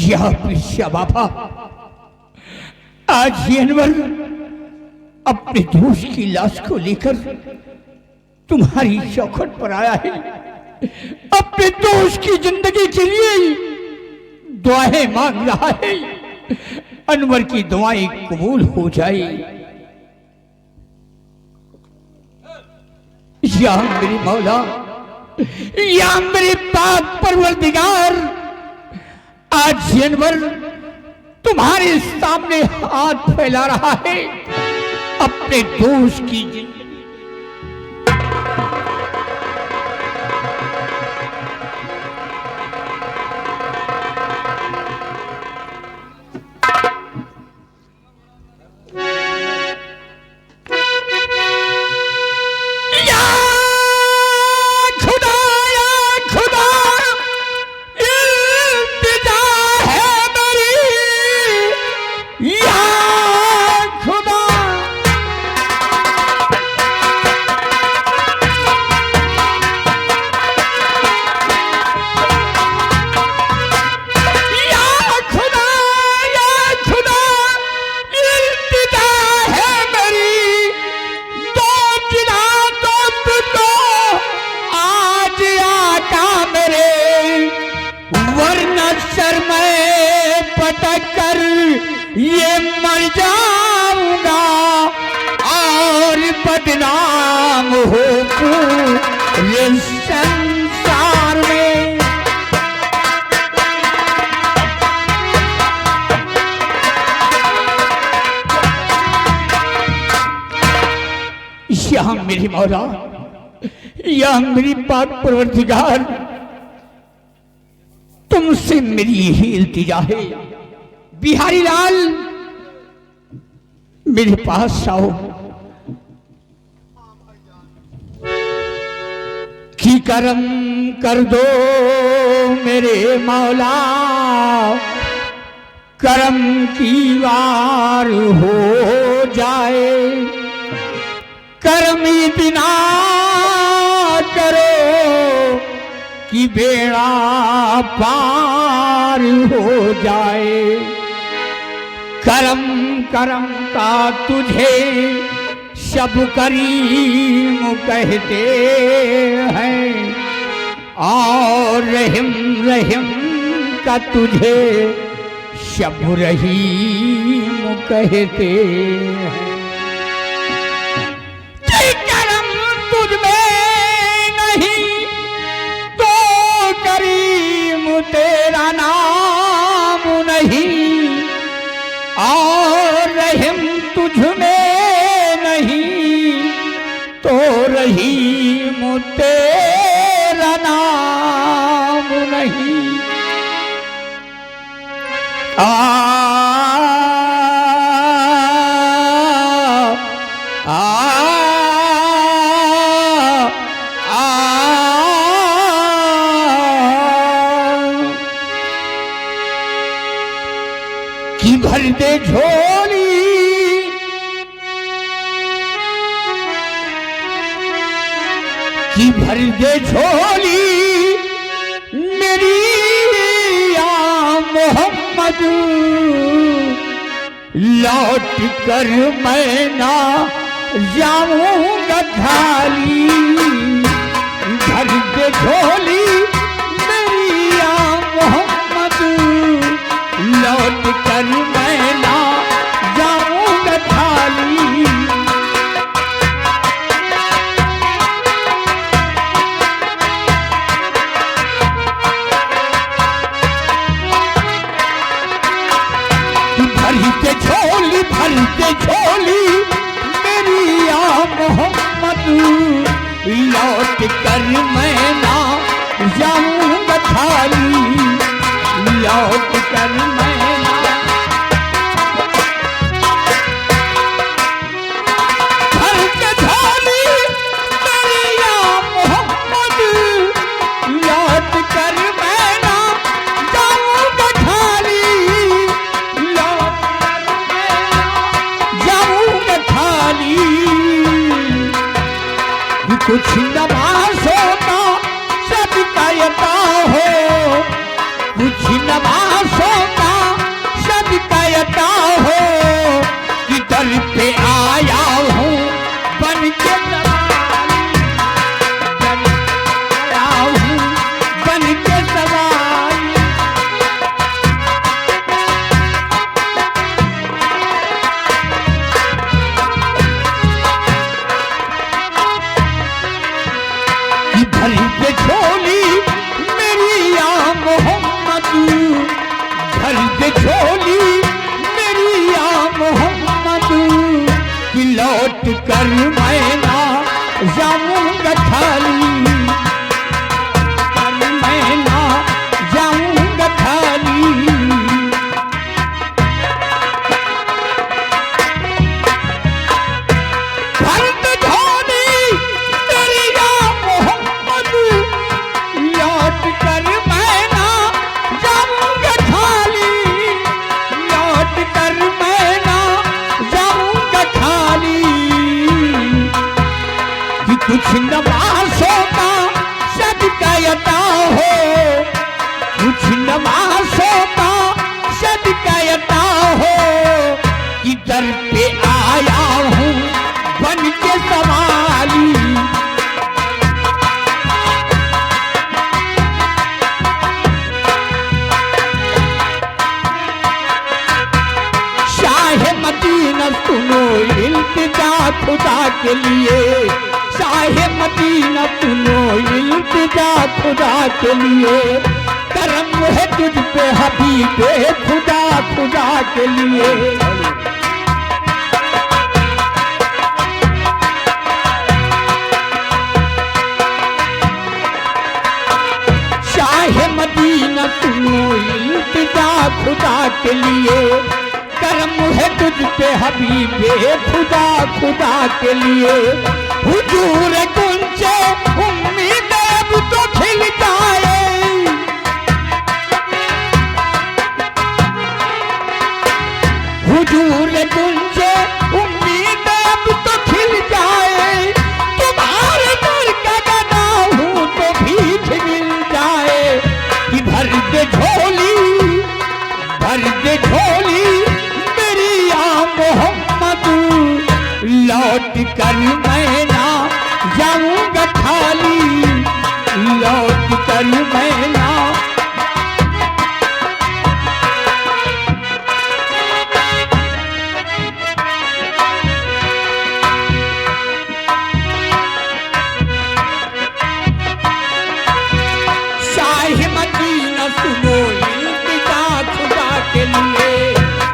या पिछा बाबा, आज ये अनवर अपने दोस्त की लाश को लेकर तुम्हारी चौखट पर आया है। अपने दोस्त की जिंदगी के लिए दुआएं मांग रहा है। अनवर की दुआएं कबूल हो जाए। या मेरे मौला, या मेरे पाक परवरदिगार, आज अनवर तुम्हारे सामने हाथ फैला रहा है अपने दोस्त की जिंदगी। ये मर जाऊंगा और बदनाम हो पूरे संसार में। या मेरी मौला, या मेरी पाक परवरदिगार, तुमसे मेरी यही इल्तिजा है। बिहारी लाल, मेरे पास आओ कि करम कर दो मेरे मौला, करम की वार हो जाए। करम इतना करो कि बेड़ा पार हो जाए। करम करम का तुझे सब करीम कहते हैं और रहीम रहीम का तुझे सब रहीम कहते हैं। करम तुझ में नहीं तो करीम तेरा नाम नहीं, और रहीम तुझ में नहीं तो रहीम तेरा नाम नहीं। कि भर दे झोली, कि भर दे झोली मेरी या मोहम्मद, लौट कर मैं ना जाऊंगा खाली। भर दे झोली मेरी या मोहम्मद, लौट कर मैं ना जाऊंगा खाली। भरते झोली मेरी या मोहम्मद, लौट कर मैं ना जाऊंगा खाली। लौट कर मैं ना, भरते झोली मेरी या मोहम्मद, लौट कर मैं ना जाऊंगा खाली। झोली मेरी या मोहम्मद कि लौट कर मैं ना जाऊंगा खाली, मैं ना जाऊंगा खाली। भरत झोली मेरी या मोहम्मद लौट कर मैं ना जाऊंगा खाली, लौट कर मैं ना जाऊंगा खाली। कि कुछ नमाज़ों का सदका अता हो, कुछ नमाज़ों का सदका अता हो कि दर पे आया हूँ बन के सवाली। शाह मदीना सुनो इल्तिजा खुदा के लिए, शाह मदीना सुनो इल्तिजा खुदा के लिए। करम है तुझ पे हबीबे खुदा खुदा के लिए। शाह मदीना सुनो इल्तिजा खुदा के लिए। करम है तुझ पे हबीबे खुदा खुदा के लिए। हुजूर गुंजे उम्मीद अब तो खिल जाए, हुजूर गुंजे उम्मीद अब तो खिल जाए। तुम्हारे दर का गदा हूँ तो भीख मिल जाए। कि भर दे झोली, भर दे झोली मेरी या मोहम्मद लौट कर मैं ना जाऊंगा खाली, लौट कर मैं ना। शाह मदीना सुनो इल्तिजा खुदा के लिए।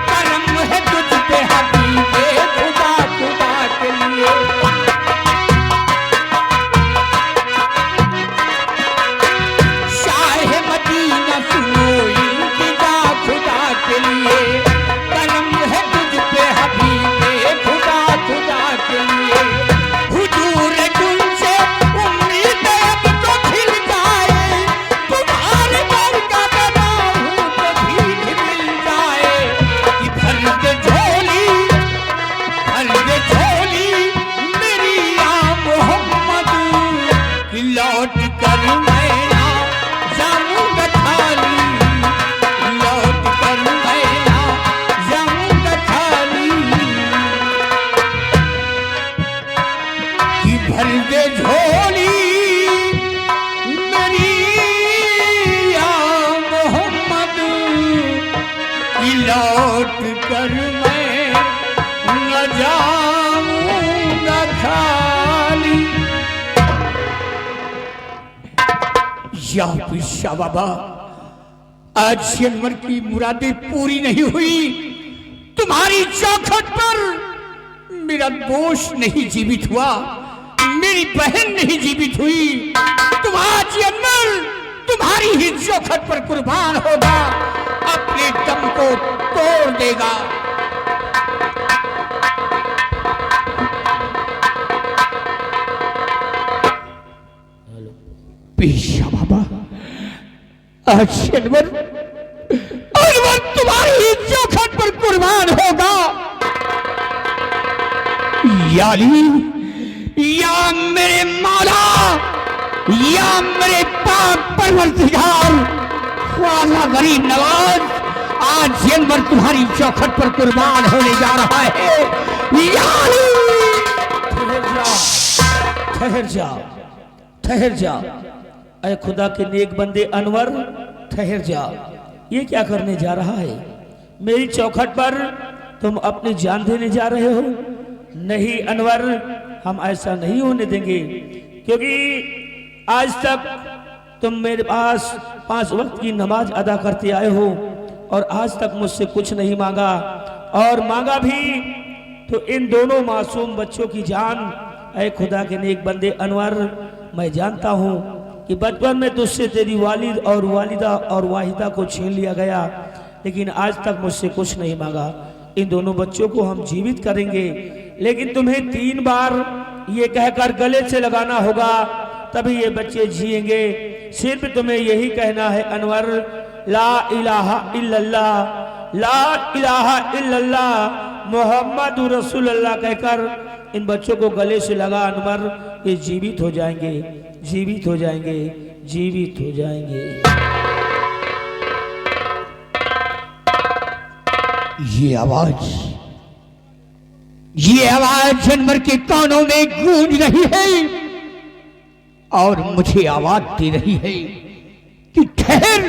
करम है तुझ पे हबीबे खुदा खुदा के लिए। शाह मदीना सुनो इल्तिजा खुदा के लिए। करम है तुझ पे हबीबे खुदा खुदा के लिए। हुजूर गुंजे उम्मीद अब तो खिल जाए। तुम्हारे दर का गदा हूँ तो भीख मिल जाए। कि भर दे झोली, भर दे झोली मेरी या मोहम्मद कि लौट कर मैं ना जाऊंगा खाली, लौट कर मैं ना जाऊंगा खाली। कि भर दे झोली मेरी या मोहम्मद कि लौट कर मैं न जाऊंगा खाली। या पिशा बाबा, आज अनवर की मुरादें पूरी नहीं हुई। तुम्हारी चौखट पर मेरा दोस्त नहीं जीवित हुआ, मेरी बहन नहीं जीवित हुई। तुम आज अनवर तुम्हारी ही चौखट पर कुर्बान होगा, अपने दम को तोड़ देगा। पेशा बाबा, आज अनवर तुम्हारी ही चौखट पर कुर्बान होगा। याली, या मेरे मौला, या मेरे पाक परवरदिगार ख्वाजा गरीब नवाज, आज अनवर तुम्हारी चौखट पर कुर्बान होने जा रहा है। याली, ठहर जा, ठहर जा। अरे खुदा के नेक बंदे अनवर, ठहर जा। ये क्या करने जा रहा है? मेरी चौखट पर तुम अपनी जान देने जा रहे हो? नहीं अनवर, हम ऐसा नहीं होने देंगे, क्योंकि आज तक तुम मेरे पास 5 वक्त की नमाज अदा करते आए हो। और आज तक मुझसे कुछ नहीं मांगा, और मांगा भी तो इन दोनों मासूम बच्चों की जान। ऐ खुदा के नेक बंदे अनवर, मैं जानता हूँ कि बचपन में तुझसे तेरी वालिद और वालिदा और वाहिदा को छीन लिया गया, लेकिन आज तक मुझसे कुछ नहीं मांगा। इन दोनों बच्चों को हम जीवित करेंगे, लेकिन तुम्हें 3 बार ये कहकर गले से लगाना होगा, तभी ये बच्चे जिएंगे। सिर्फ तुम्हें यही कहना है अनवर, ला इलाहा इल्लल्लाह, ला इलाहा इल्लल्लाह मोहम्मद रसूलुल्लाह कहकर इन बच्चों को गले से लगा अनवर, ये जीवित हो जाएंगे, जीवित हो जाएंगे, जीवित हो जाएंगे। ये आवाज अनवर के कानों में गूंज रही है और मुझे आवाज दे रही है कि ठहर,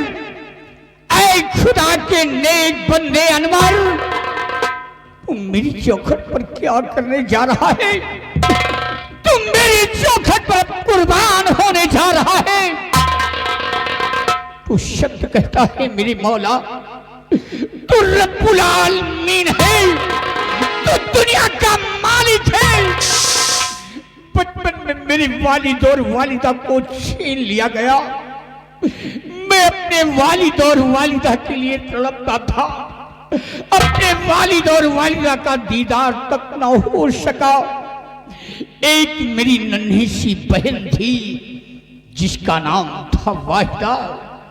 ऐ खुदा के नेक बंदे अनवर, तुम मेरी चौखट पर क्या करने जा रहा है? तुम मेरी चौखट पर कुर्बान होने जा रहा है। तो शब्द कहता है मेरे मौला, तू रब्बुल आलमीन है, तू दुनिया का मालिक है। बचपन में मेरे वालिद और वालिदा को छीन लिया गया। मैं अपने वालिद और वालिदा के लिए तड़पता था, अपने वालिद और वालिदा का दीदार तक न हो सका। एक मेरी नन्ही सी बहन थी जिसका नाम था वाहिदा।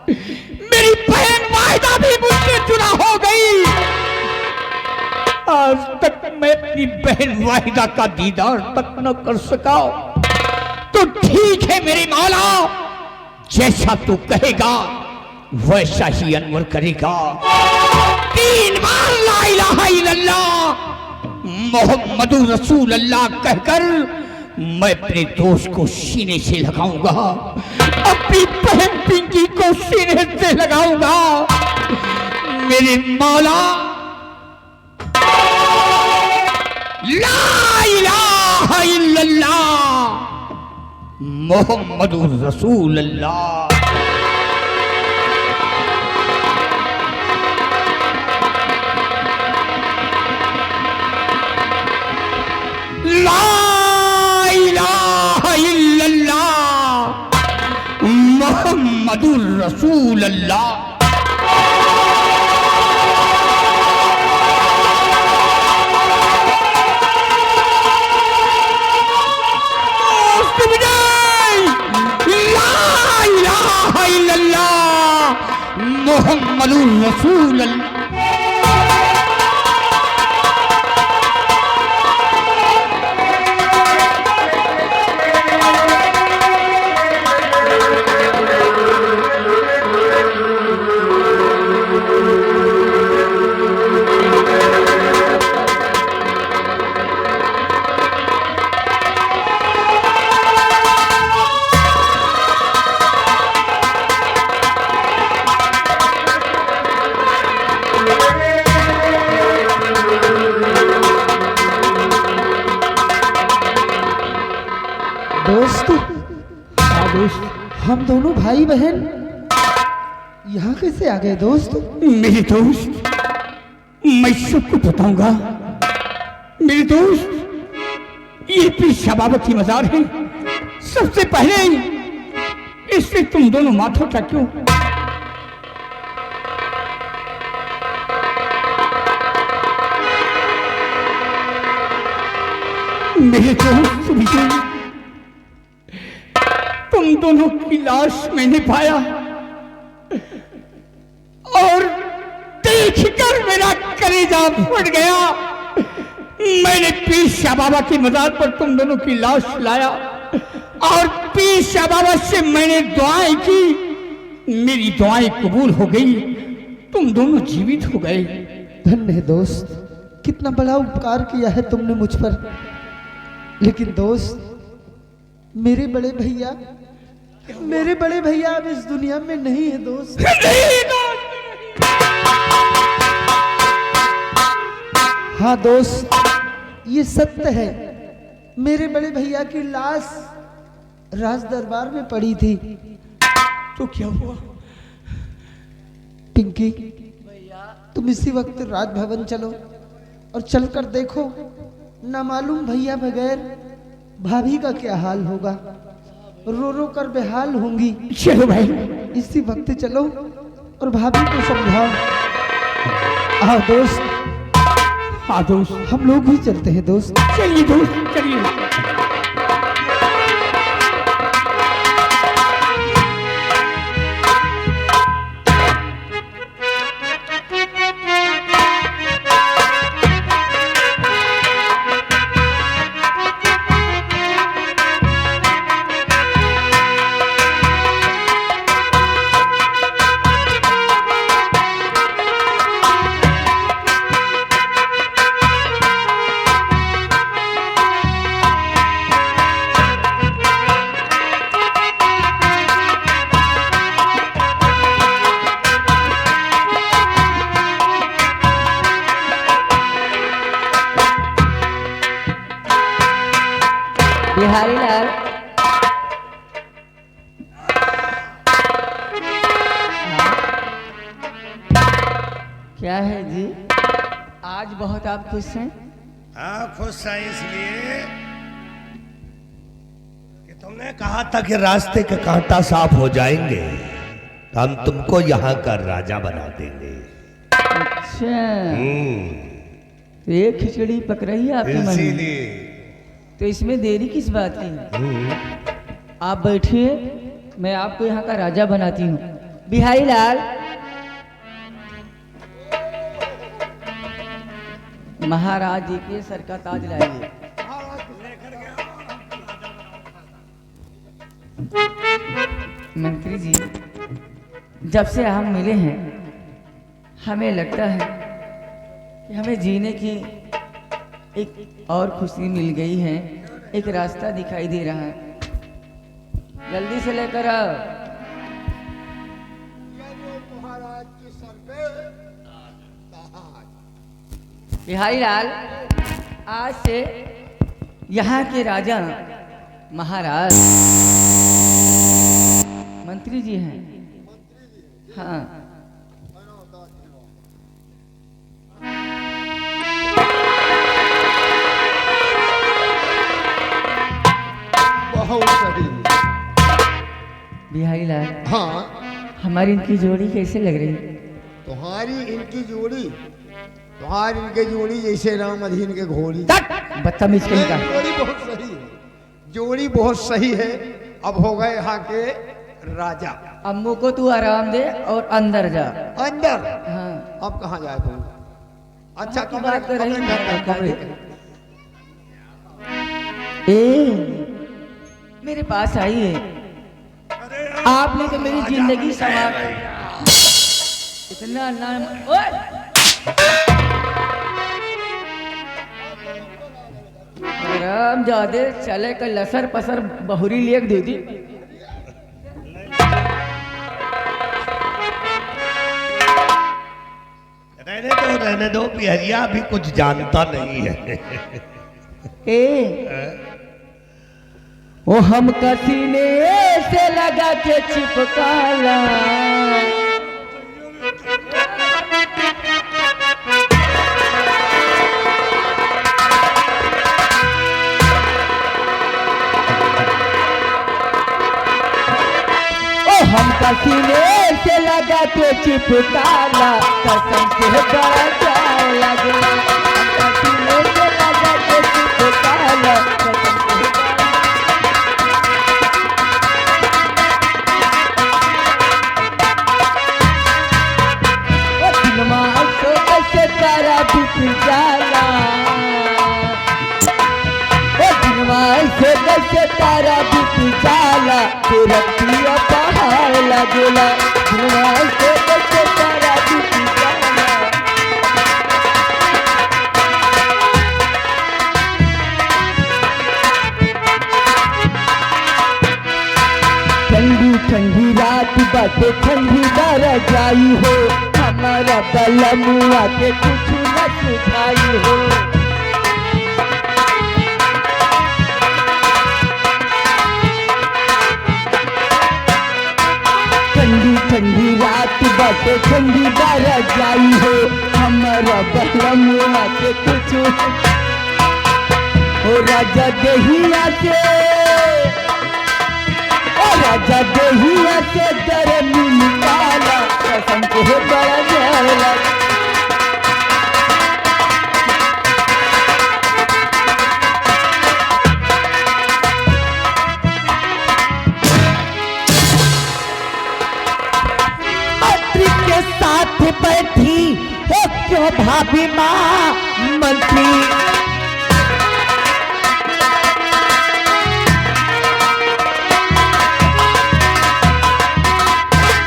मेरी बहन वाहिदा भी मुझसे जुदा हो गई। आज तक मैं अपनी बहन वाहिदा का दीदार तक न कर सका। तो ठीक है मेरे मौला, जैसा तू कहेगा वैसा ही अनवर करेगा। 3 बार ला इलाहा इल्लल्लाह मोहम्मदुर रसूलुल्लाह कहकर मैं अपने दोस्त को सीने से लगाऊंगा, अपनी बहन पिंकी को सीने से लगाऊंगा। मेरे मौला, ला इलाहा इल्लल्लाह मोहम्मदुर रसूलुल्लाह। ला इलाहा इल्लल्लाह मोहम्मदुर रसूलुल्लाह। मोहम्मदुर रसूलुल्लाह। हम दोनों भाई बहन यहाँ कैसे आ गए दोस्त? मेरे दोस्त, मैं सबको बताऊंगा। मेरे दोस्त, ये पीर शाह बाबा की मजार है। सबसे पहले इससे तुम दोनों माथा टेको। मेरे दोस्त विजय, तुम दोनों की लाश मैंने पाया और देखकर मेरा कलेजा फट गया। मैंने पीर शाह बाबा की मजार पर तुम दोनों की लाश लाया और पीर शाह बाबा से मैंने दुआएं की। मेरी दुआएं कबूल हो गई, तुम दोनों जीवित हो गए। धन्य है दोस्त, कितना बड़ा उपकार किया है तुमने मुझ पर। लेकिन दोस्त, मेरे बड़े भैया अब इस दुनिया में नहीं है दोस्त। हाँ दोस्त, ये सत्य है। मेरे बड़े भैया की लाश राज दरबार में पड़ी थी। तो क्या हुआ? पिंकी, भैया तुम इसी वक्त राजभवन चलो और चलकर देखो, न मालूम भैया बगैर भाभी का क्या हाल होगा, रो रो कर बेहाल होंगी। चलो भाई, इसी वक्त चलो और भाभी को समझाओ। आओ दोस्त, हाँ दोस्त, हम लोग भी चलते हैं दोस्त। चलिए दोस्त, चलिए। बिहारी लाल, क्या है जी, आज बहुत आप खुश हैं? हाँ, खुश है इसलिए कि तुमने कहा था कि रास्ते के कांटा साफ हो जाएंगे तो हम तुमको यहाँ का राजा बना देंगे। अच्छा, तो ये खिचड़ी पक रही है आपके मन में, इसीलिए तो इसमें देरी किस बात की? आप बैठिए, मैं आपको यहाँ का राजा बनाती हूँ। बिहारी लाल, महाराज जी के सर का ताज लाइए। मंत्री जी, जब से हम मिले हैं हमें लगता है कि हमें जीने की एक और खुशी मिल गई है, एक रास्ता दिखाई दे रहा है। जल्दी से लेकर आओ। बिहारी लाल, आज से यहाँ के राजा महाराज मंत्री जी हैं। हाँ, बहुत सही। बिहारी लाल, हाँ, हमारी इनकी जोड़ी कैसे लग रही है? तुम्हारी इनकी जोड़ी जैसे राम अधीन के घोड़ी। बदतमीज कहीं का। जोड़ी बहुत सही है, जोड़ी बहुत सही है। अब हो गए यहाँ के राजा। अम्मू को तू आराम दे और अंदर जा। अंदर हाँ, अब कहाँ जाए तुम? अच्छा, की बात कर रही कमरे- कमरे- ए, मेरे पास आइए। आपने तो मेरी जिंदगी संवार, इतना नाम। ओए! राम जादे चले का लसर पसर बहुरी लेक दे दी। रहने दो, बिहरिया अभी कुछ जानता नहीं है। ए, वो हम सीने से लगा के चिपकाला, हम सीने से लगा के चिपकाला, कसम से बड़ा जाए लगला। हम सीने से लगा के चिपकाला, कसम से दिनमा ऐसे ऐसे तारा बिक जाला, दिनमा ऐसे ऐसे तारा बिक जाला, तेरा प्रिय पहाड़ लगेला। दिनमा ऐसे ऐसे तारा बिक जाला। ठंडी ठंडी रात बाटे, ठंडी बारा जाई हो, हमारा बलमुआ के कुछ न सुझाई हो। ठंडी ठंडी रात बाटे ठंडी बारा जाई हो हमारा बलमुआ के कुछ ओ राजा देहिया से ओ राजा देहिया से गर्मी निकाला कसम को बड़ा जहरा साथ बैठी हो क्यों भाभी माँ मंत्री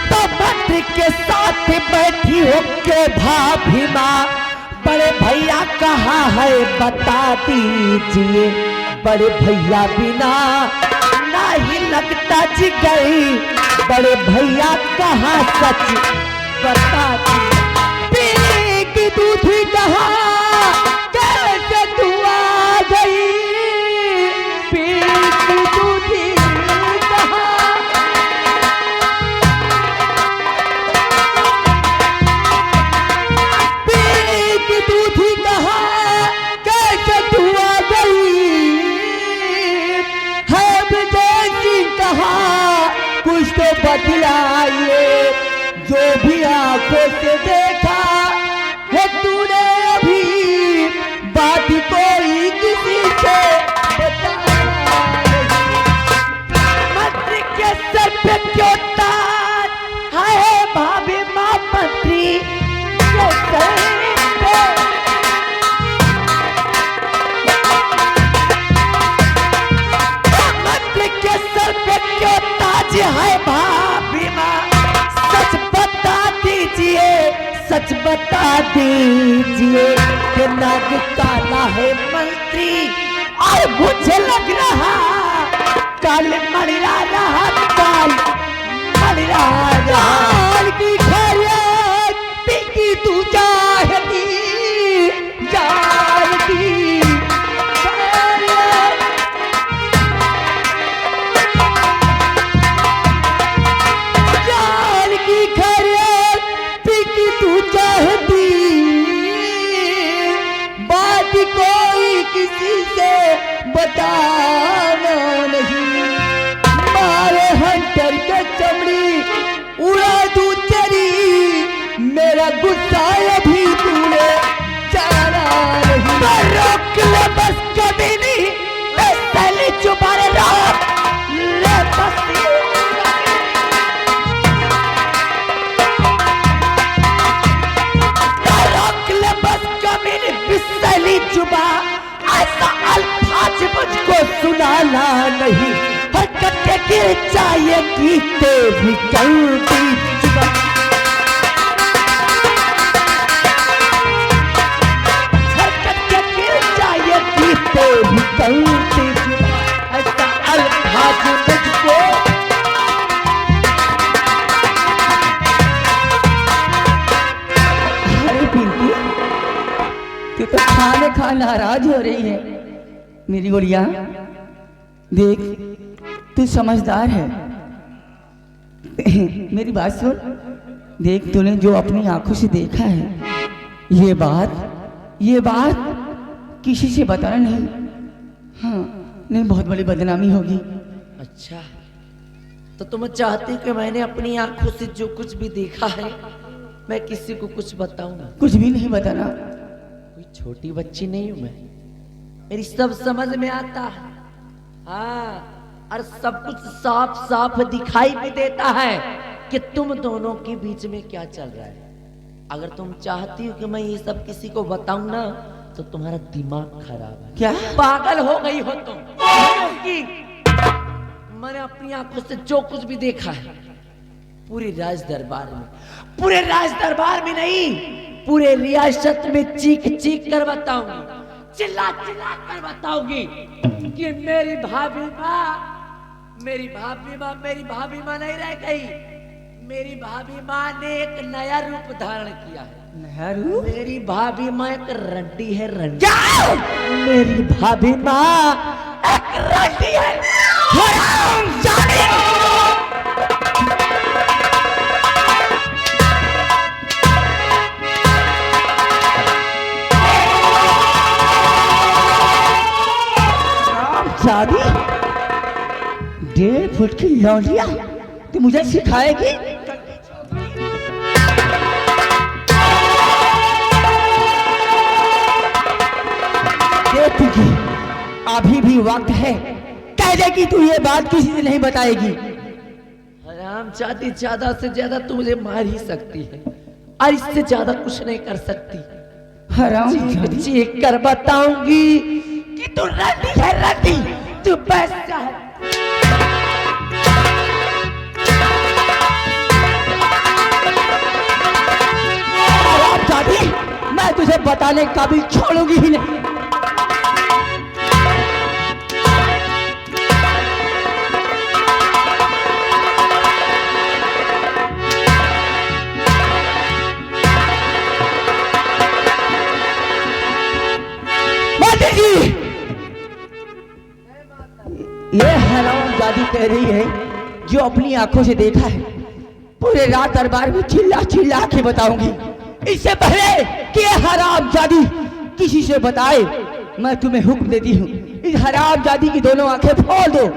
तो मंत्री के साथ बैठी हो क्यों भाभी माँ बड़े भैया कहाँ है बता दीजिए बड़े भैया बिना नहीं लगता जी गई बड़े भैया कहाँ सच बता पी की दूध कहा कैसे तू आ गई पी की दूध कहा पी की दूध कहा कैसे तू आ गई है विजय कहा कुछ तो बतलाइए जो भी आंखों से देखा है तूने अभी बात कोई किसी से बता मंत्री के सर पे क्यों ताज है भाभी माँ मंत्री के सर पे मंत्री के सर पे क्यों ताज है भाभी माँ सच बता दीजिए कि नाग काला है मंत्री और मुझे लग रहा काल मरिया रहा काल मरिया काल की खैरियत पिकी तू चाहती जानती काल की खैरियत पिकी तू चाहती बात कोई किसी से बताना नहीं मारे हंटर के चमड़ी उड़ा दूं तेरी मेरा गुस्सा अभी तूने जाना नहीं रोक ले बस कभी नहीं मैं पहले चुपारे रोक ले बस बिस्सली जुबा ऐसा अल्फाज मुझको सुनाना नहीं हरकत के गिर जाए गीते भी कलबी जुबा हरकत के गिर जाए गीते भी कलबी जुबा ऐसा अल्फाज मुझको अरे बिल्कुल तू तो खाने खा नाराज हो रही है मेरी गुड़िया देख तू समझदार है मेरी बात सुन देख तूने जो अपनी आंखों से देखा है ये बात किसी से बताना नहीं हाँ नहीं बहुत बड़ी बदनामी होगी अच्छा तो तुम चाहती कि मैंने अपनी आंखों से जो कुछ भी देखा है मैं किसी को कुछ बताऊं ना कुछ भी नहीं बताना कोई छोटी बच्ची नहीं हूं मैं मेरी सब समझ में आता है हाँ और सब कुछ साफ साफ दिखाई भी देता है कि तुम दोनों के बीच में क्या चल रहा है अगर तुम चाहती हो कि मैं ये सब किसी को बताऊं ना तो तुम्हारा दिमाग खराब है क्या पागल हो गई हो तुम क्योंकि मैंने अपनी आंखों से जो कुछ भी देखा है पूरे राज दरबार में नहीं पूरे रियासत में चीख चीख कर बताऊंगी चिल्ला चिल्ला कर बताऊंगी कि मेरी भाभी माँ नहीं रह गई मेरी भाभी माँ ने एक नया रूप धारण किया है नया रूप मेरी भाभी माँ एक रंडी है रंडी मेरी भाभी माँ एक रंडी है शादी 1.5 फुट की लौंडिया तू मुझे सिखाएगी? देखी अभी भी वक्त है, कह दे कि तू ये बात किसी से नहीं बताएगी। हराम चाहती ज्यादा से ज्यादा तू मुझे मार ही सकती है और इससे ज्यादा कुछ नहीं कर सकती। हराम चीख कर बताऊंगी कि तू रड्डी है, रड्डी तू बस जा। शादी मैं तुझे बताने का भी छोड़ूंगी ही नहीं। ये हरामजादी कह रही है जो अपनी आंखों से देखा है, पूरे रात दरबार में चिल्ला चिल्ला के बताऊंगी। इससे पहले कि ये हरामजादी किसी से बताए, मैं तुम्हें हुक्म देती हूँ, इस हरामजादी की दोनों आंखें फोड़ दो।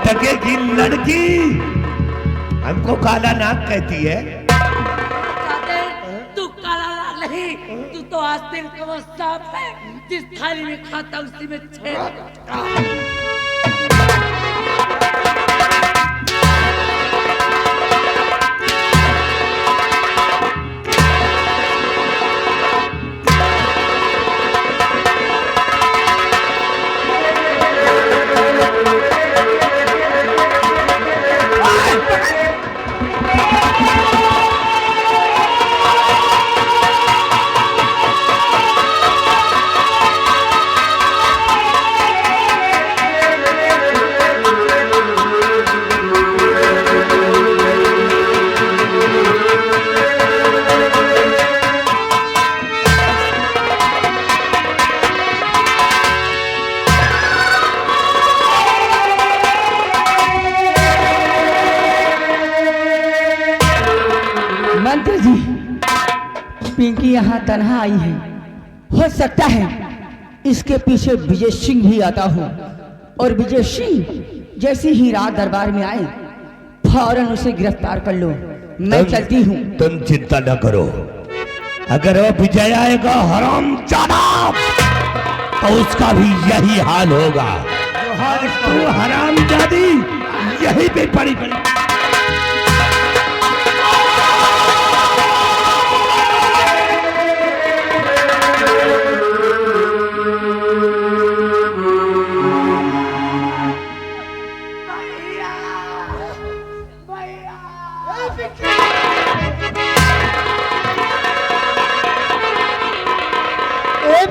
टके की लड़की हमको काला नाग कहती है। तू काला नाग नहीं, तू तो आस्तीन का वो सांप है जिस थाली में खाता उसी में छेद। मंत्री जी, पिंकी यहाँ तन्हा आई है, हो सकता है इसके पीछे विजय सिंह भी आता हो, और विजय सिंह जैसे ही रात दरबार में आए फौरन उसे गिरफ्तार कर लो। मैं चलती हूँ। तुम चिंता न करो, अगर वो विजय आएगा हरामजादा तो उसका भी यही हाल होगा। तू हरामजादी यही पे पड़ी पड़ी।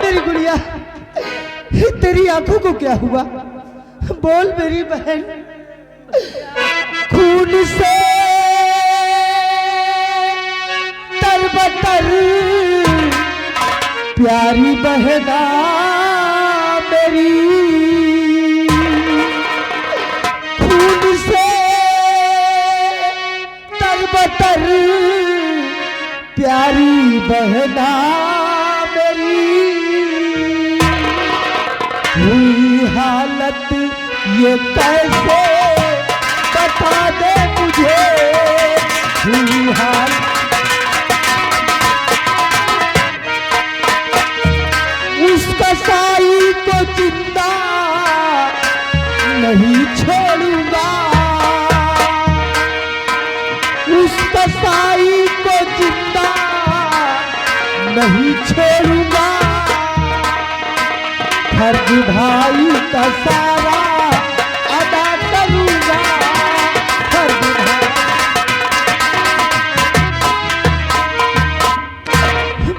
मेरी गुड़िया, तेरी आंखों को क्या हुआ? बोल मेरी बहन। खून से तरबतर प्यारी बहना मेरी, खून से तरबतर प्यारी बहना हुई हालत ये कैसे बता दे मुझे, हुई हालत। उस कसाई को जिंदा नहीं छोड़ूंगा, उस कसाई को जिंदा नहीं छोड़ूंगा। फर्ज भाई का सारा अदा करूंगा, फर्ज भाई।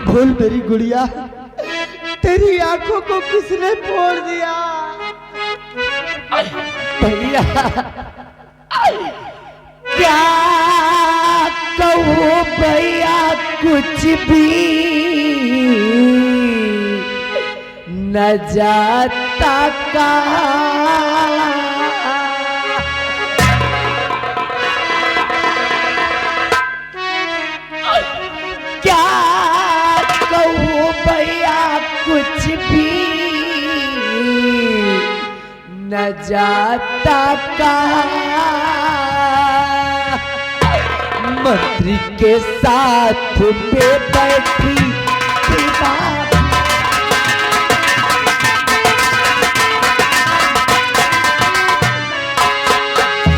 बोल मेरी गुड़िया, तेरी आंखों को किसने फोड़ दिया? भैया क्या कहूँ भैया, कुछ भी न जाता कहाँ। क्या कहूँ भैया कुछ भी न जाता कहाँ। मंत्री के साथ में बैठी दीवार,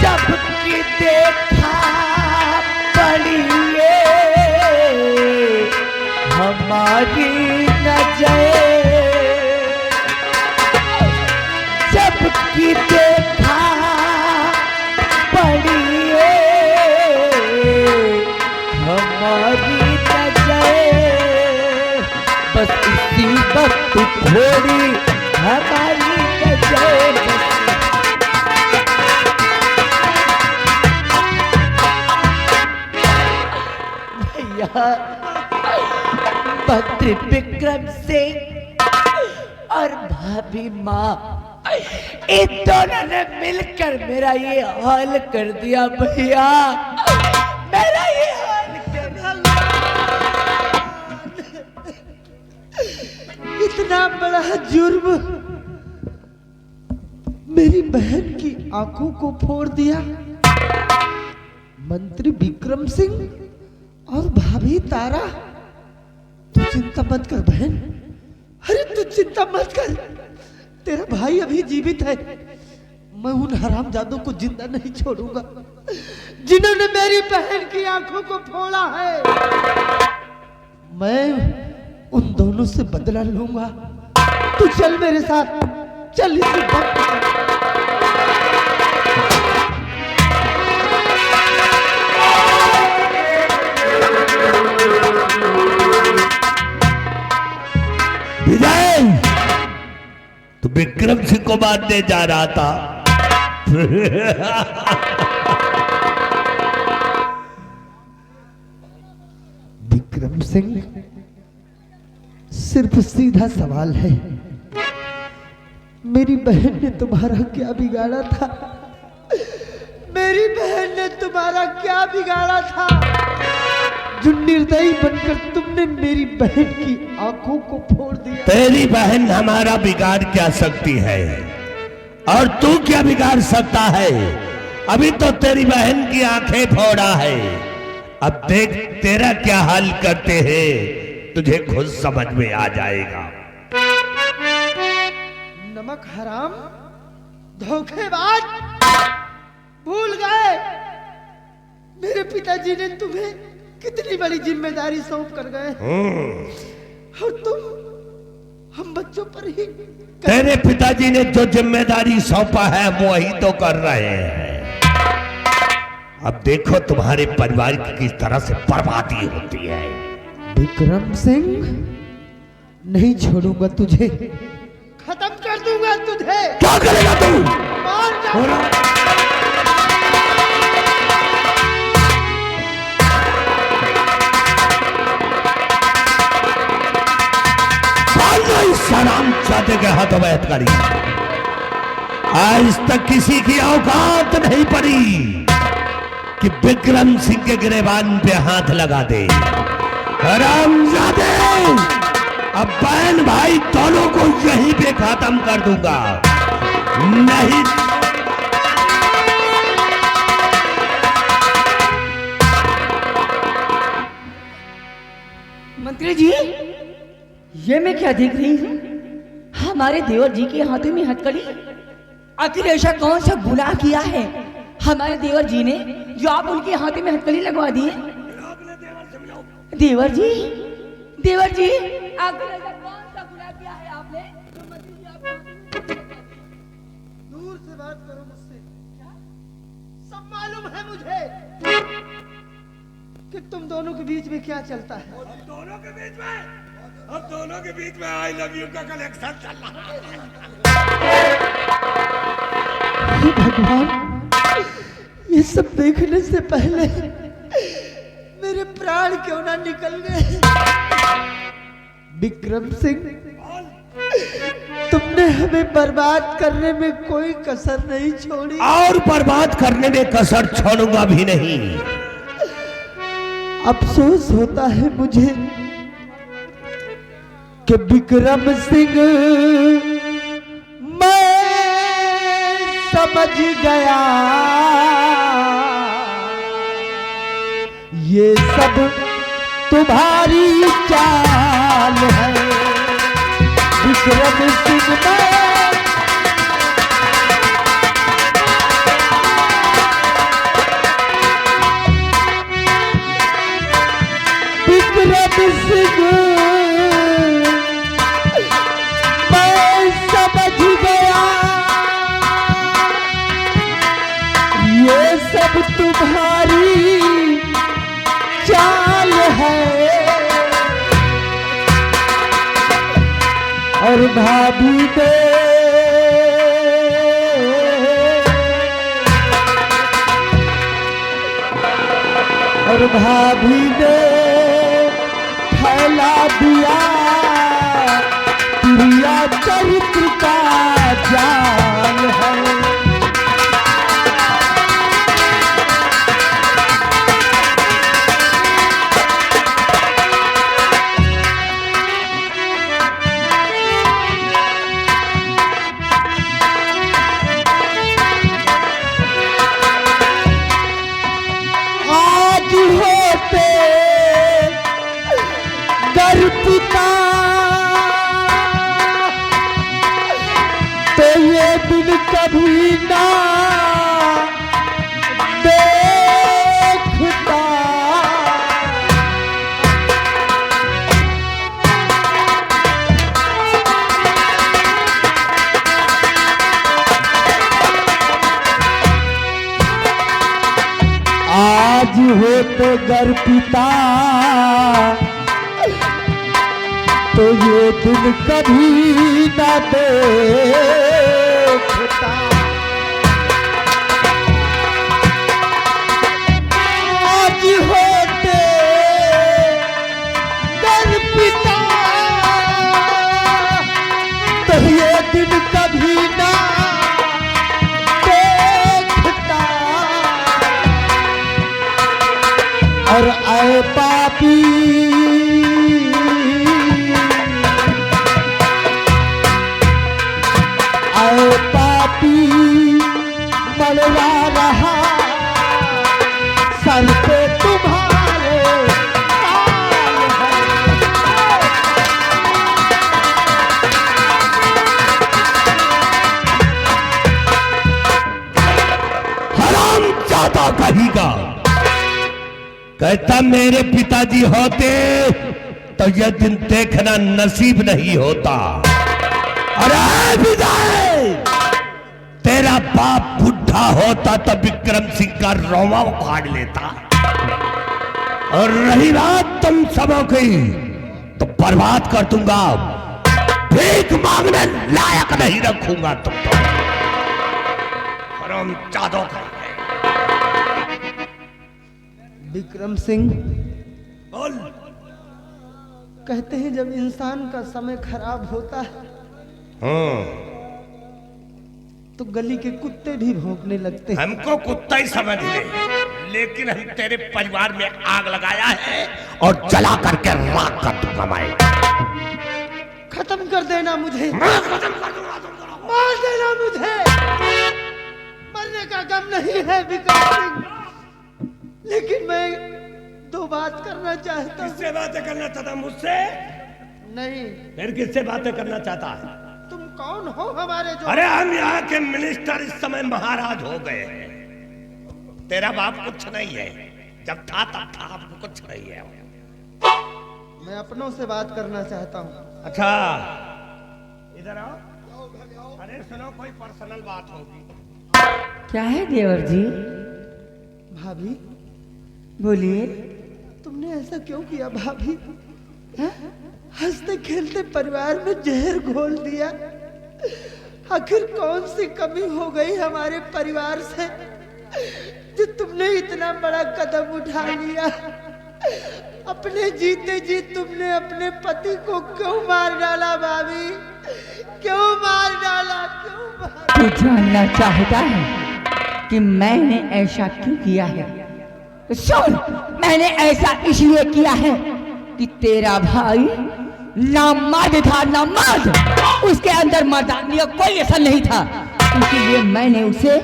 जबकि देखा पड़िए हमारी नजर, जबकि देखा पड़िए हमारी नजर। बस इसी वक्त थोड़ी हमारी नजर। भैया मंत्री विक्रम सिंह और भाभी माँ इन दोनों ने मिलकर मेरा ये हाल कर दिया भैया, मेरा ये हाल कर दिया। इतना बड़ा जुर्म मेरी बहन की आंखों को फोड़ दिया। मंत्री विक्रम सिंह और भाभी तारा, तू चिंता मत कर बहन, अरे तू चिंता मत कर, तेरा भाई अभी जीवित है। मैं उन हरामजादों को जिंदा नहीं छोड़ूंगा जिन्होंने मेरी बहन की आंखों को फोड़ा है। मैं उन दोनों से बदला लूंगा। तू चल मेरे साथ, चल इसी वक्त। विजय, तू विक्रम सिंह को मारने जा रहा था। विक्रम सिंह, सिर्फ सीधा सवाल है, मेरी बहन ने तुम्हारा क्या बिगाड़ा था? मेरी बहन ने तुम्हारा क्या बिगाड़ा था जो निर्दयी बनकर तुमने मेरी बहन की आंखों को फोड़ दिया? तेरी बहन हमारा बिगाड़ क्या सकती है और तू क्या बिगाड़ सकता है? अभी तो तेरी बहन की आंखें फोड़ा है, अब देख तेरा क्या हाल करते हैं, तुझे खुद समझ में आ जाएगा। नमक हराम, धोखेबाज, भूल गए मेरे पिताजी ने तुम्हें कितनी बड़ी जिम्मेदारी सौंप कर गए और तुम हम बच्चों पर ही। तेरे पिताजी ने जो जिम्मेदारी सौंपा है वो वही तो कर रहे हैं। अब देखो तुम्हारे परिवार की किस तरह से बर्बादी होती है। विक्रम सिंह, नहीं छोड़ूंगा तुझे, खत्म कर दूंगा तुझे। क्या करेगा तू? मार डालूंगा। सलाम चाहते के हाथों में हथकड़ी, आज तक किसी की औकात नहीं पड़ी कि विक्रम सिंह के गिरेबान पे हाथ लगा दे। हरामजादे, अब बहन भाई दोनों को यहीं पे खत्म कर दूंगा। नहीं मंत्री जी, ये मैं क्या देख रही हूँ? हमारे देवर जी के हाथों में हथकड़ी। आखिर ऐसा कौन सा गुनाह किया है हमारे देवर जी ने जो आप उनके हाथों में हथकड़ी लगवा दिए? देवर जी, देवर जी, आखिर ऐसा कौन सा गुनाह किया है आपने जो मंत्री जी आपके हाथों में? दूर से बात करो मुझसे, सब मालूम है मुझे कि तुम दोनों के बीच में क्या चलता है। अब दोनों के बीच में आई लव यू का कलेक्शन चल रहा हे भगवान, ये सब देखने से पहले मेरे प्राण क्यों ना निकल गए। विक्रम सिंह, तुमने हमें बर्बाद करने में कोई कसर नहीं छोड़ी। और बर्बाद करने में कसर छोड़ूंगा भी नहीं। अफसोस होता है मुझे कि विक्रम सिंह मैं समझ गया ये सब तुम्हारी चाल है। विक्रम सिंह विक्रम सिंह मैं समझ गया ये सब तुम्हारी चाल है। और भाभी ने फैला दिया प्रिया चरित्र का जाल है। पिता तो ये दिन कभी ना देखता। आज हो तो गर पिता तो ये दिन कभी ना देखता। आज होते गर पिता तो ये दिन कभी ना देखता। और आए पापी मरवा रहा सर पे तुम्हारे हरामजादा कहेगा। कहता मेरे पिताजी होते तो यह दिन देखना नसीब नहीं होता। अरे विजय, तेरा बाप बुढ़ा होता तो विक्रम सिंह का रोमा उखाड़ लेता। और रही बात तुम सबों की तो बर्बाद कर दूंगा, भीख मांगने लायक नहीं रखूंगा तुमको। हरामजादों का विक्रम सिंह बोल। कहते हैं जब इंसान का समय खराब होता है तो गली के कुत्ते भी भौंकने लगते हैं। हमको कुत्ता ही समझ ले, लेकिन हम तेरे परिवार में आग लगाया है और जला करके राख कर दूंगा। मैं खत्म कर देना मुझे, खत्म कर दूंगा। मार देना मुझे। मरने का गम नहीं है विक्रम सिंह, लेकिन मैं दो बात करना चाहता हूँ। किससे बातें करना चाहता? मुझसे नहीं। फिर किससे बातें करना चाहता है? तुम कौन हो हमारे जो? अरे हम यहाँ के मिनिस्टर इस समय महाराज हो गए हैं। तेरा बाप कुछ नहीं है, जब था तब था, अब कुछ नहीं है। मैं अपनों से बात करना चाहता हूँ। अच्छा इधर आओ। अरे सुनो, कोई पर्सनल बात होगी। क्या है देवर जी? भाभी बोलिए। तुमने ऐसा क्यों किया भाभी? हंसते खेलते परिवार में जहर घोल दिया। आखिर कौन सी कमी हो गई हमारे परिवार से जो तुमने इतना बड़ा कदम उठा लिया? अपने जीते जी तुमने अपने पति को क्यों मार डाला भाभी? क्यों मार डाला, क्यों मार? तू जानना चाहता है कि मैंने ऐसा क्यों किया है? तो सुन, मैंने ऐसा इसलिए किया है कि तेरा भाई नामर्द था, नामर्द। उसके अंदर मर्दानी का कोई असर नहीं था, इसीलिए मैंने उसे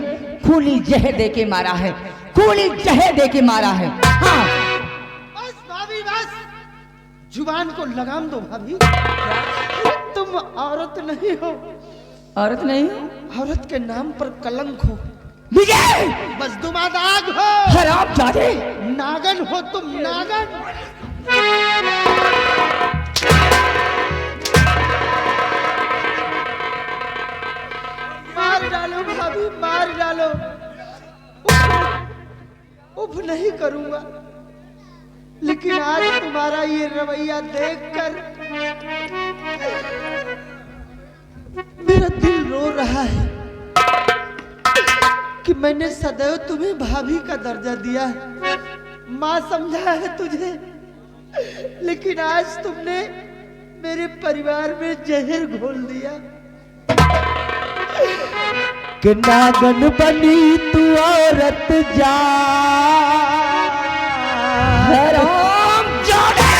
खूनी जहर दे के मारा है, खूनी जहर दे के मारा है। हाँ बस भाभी बस, जुबान को लगाम दो भाभी। तुम औरत नहीं हो, औरत नहीं हो? औरत के नाम पर कलंक हो, विजय बस दुमादाग हो, हराम जादे। नागन हो तुम, नागन। मार डालो भाभी, मार डालो। उफ नहीं करूंगा, लेकिन आज तुम्हारा ये रवैया देखकर मेरा दिल रो रहा है कि मैंने सदैव तुम्हें भाभी का दर्जा दिया है, माँ समझा है तुझे, लेकिन आज तुमने मेरे परिवार में जहर घोल दिया। कि नागन बनी तू औरत जा, हराम जादे।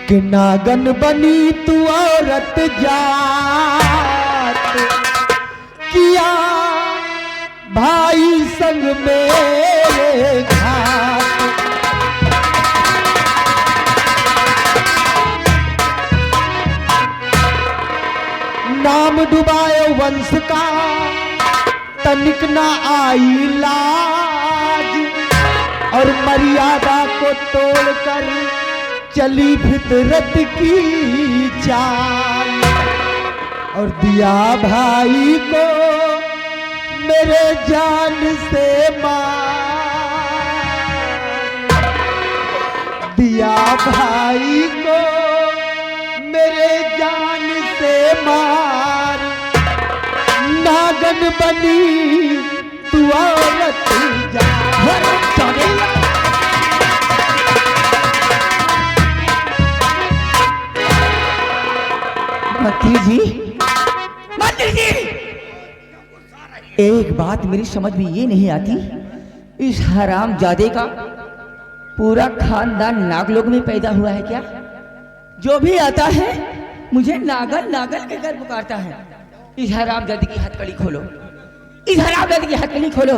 कि नागन बनी तू औरत जात, किया भाई संग में घात। नाम डुबाए वंश का तनिक ना आई लाज, और मर्यादा को तोड़कर चली फितरत की चाल, और दिया भाई को मेरे जान से मार, दिया भाई को मेरे जान से मार। नागन बनी तू औरत जा, मंत्री जी, मंत्री जी, एक बात मेरी समझ में ये नहीं आती, इस हराम जादे का पूरा खानदान नागलोक में पैदा हुआ है क्या? जो भी आता है मुझे नागल नागल के घर पुकारता है। इस हराम जादे की हथकड़ी खोलो, इस हराम जादे की हथकड़ी खोलो।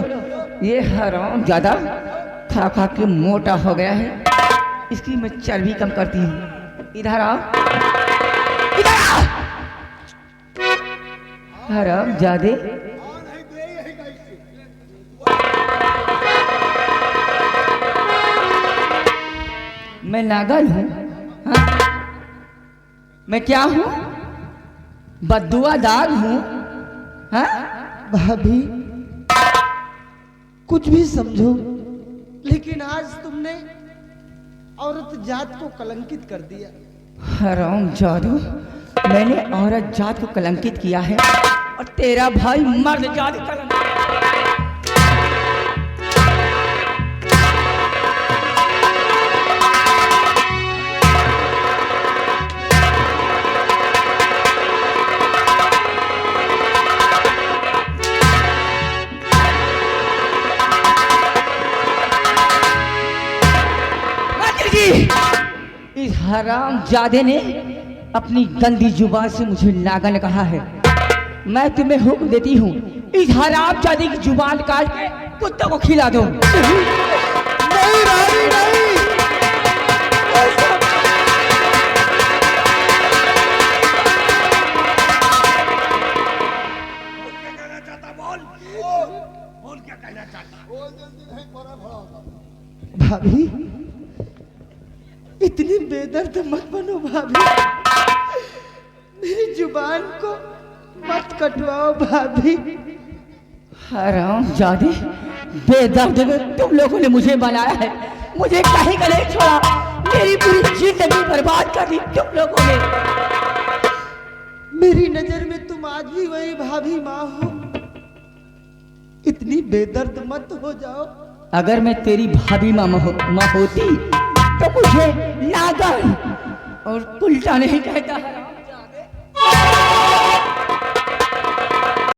ये हराम जादा खा खा के मोटा हो गया है, इसकी मैं चर्बी कम करती हूँ। इधर आओ, इधर आओ। हराम जादे, मैं नागल हूँ? हाँ? मैं क्या हूँ? बद्दुआ दाग हूँ? हाँ? भाभी कुछ भी समझो, लेकिन आज तुमने औरत जात को कलंकित कर दिया। हराम जादू, मैंने औरत जात को कलंकित किया है और तेरा भाई मर्द जात को कलंकित। इस हराम जादे ने अपनी गंदी जुबान से मुझे नागन कहा है। मैं तुम्हें हुक्म देती हूँ, इस हराम जादे की जुबान काट के कुत्तों को खिला दो। नहीं रानी नहीं, भाभी इतनी बेदर्द मत बनो भाभी, मेरी जुबान को मत कटवाओ भाभी। हराम जादे, बेदर्द में तुम लोगों ने मुझे बनाया है, मुझे कहीं का नहीं छोड़ा, मेरी पूरी जिंदगी बर्बाद कर दी तुम लोगों ने। मेरी नजर में तुम आज भी वही भाभी माँ हो, इतनी बेदर्द मत हो जाओ। अगर मैं तेरी भाभी माँ होती तो मुझे नागन और उल्टा नहीं कहता।